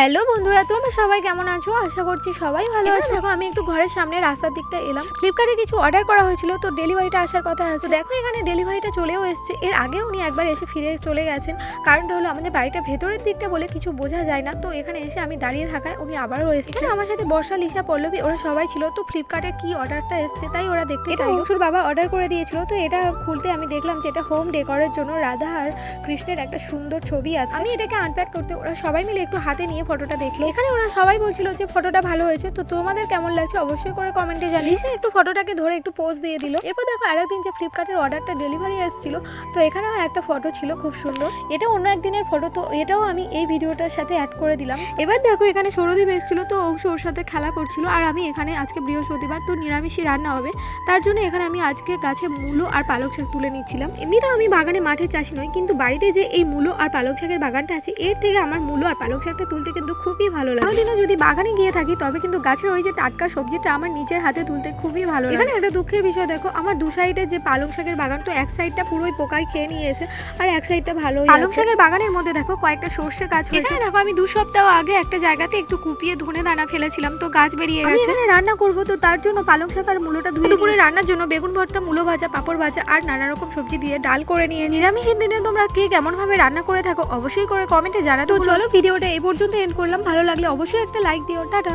Hello বন্ধুরা, তোমরা সবাই কেমন আছো? আশা করছি সবাই ভালো আছো। দেখো আমি একটু ঘরের সামনে রাস্তার দিকটা এলাম। ফ্লিপকার্টে কিছু অর্ডার করা হয়েছিল, তো ডেলিভারিটা আসার কথা আছে। দেখো এখানে ডেলিভারিটা চলেও এসেছে। এর আগে উনি একবার এসে ফিরে চলে গেছেন। কারণটা হলো আমাদের বাড়িটা ভেতরের দিকটা বলে কিছু বোঝা যায় না, তো এখানে এসে আমি দাঁড়িয়ে থাকায় উনি আবারও এসেছে। আমার সাথে বর্ষা, লিসা, পল্লবী ওরা সবাই ছিল। তো ফ্লিপকার্টে কি অর্ডারটা এসেছে তাই ওরা দেখতে চাইলো। অংশুর বাবা অর্ডার করে দিয়েছিল, তো এটা খুলতে আমি দেখলাম যে এটা হোম ডেকোরের জন্য রাধা আর কৃষ্ণের একটা সুন্দর ছবি আছে। আমি এটাকে আনপ্যাক করতে ওরা সবাই মিলে একটু হাতে নিয়ে ফটোটা দেখলো। এখানে ওরা সবাই বলছিল যে ফটোটা ভালো হয়েছে। তো তোমাদের কেমন লাগছে অবশ্যই করে কমেন্টে জানিয়ে। একটু ফটোটাকে ধরে একটু পোজ দিয়ে দিল। এরপর দেখো আরেকদিন যে ফ্লিপকার্টের অর্ডারটা ডেলিভারি এসেছিল, তো এখানেও একটা ফটো ছিল খুব সুন্দর। এটা অন্য একদিনের ফটো, তো এটাও আমি এই ভিডিওটার সাথে অ্যাড করে দিলাম। এবার দেখো এখানে সৌরদীপ এসেছিল, তো অংশ ওর সাথে খেলা করছিল। আর আমি এখানে আজকে বৃহস্পতিবার, তো নিরামিষই রান্না হবে, তার জন্য এখানে আমি আজকে গাছে মূলো আর পালক শাক তুলে নিচ্ছিলাম। এমনিতেও আমি বাগানে মাঠে চাষি নই, কিন্তু বাড়িতে যে এই মূলো আর পালক শাকের বাগানটা আছে, এর থেকে আমার মূলো আর পালক শাকটা তুলতে কিন্তু খুবই ভালো লাগে। কোনোদিনও যদি বাগানে গিয়ে থাকি তবে কিন্তু গাছের ওই যে টাটকা সবজিটা আমার নিজের হাতে তুলতে খুবই ভালো লাগে। এখানে একটা দুঃখের বিষয় দেখো, আমার দু সাইডে যে পালং শাকের বাগান, তো এক সাইডটা পুরোই পোকায় খেয়ে নিয়েছে আর এক সাইডটা ভালো। পালং শাকের বাগানের মধ্যে দেখো কয়েকটা সর্ষে গাছ হয়েছে। দেখো আমি 2 সপ্তাহ আগে একটা জায়গাতে একটু কুপিয়ে ধনে দানা ফেলেছিলাম, তো গাছ বেরিয়ে গেছে। আমি এখানে রান্না করব, তো তার জন্য পালং শাক আর মূলোটা ধুয়ে দুপুরে রান্নার জন্য বেগুন ভর্তা, মূলো ভাজা, পাপড় ভাজা আর নানা রকম সবজি দিয়ে ডাল করে নিয়ে। নিরামিষের দিনে তোমরা কে কেমন ভাবে রান্না করে থাকো অবশ্যই করে কমেন্টে জানাতে। তো চলো ভিডিওটা এই পর্যন্ত এন্ড করলাম। ভালো লাগলে অবশ্যই একটা লাইক দিও। টাটা।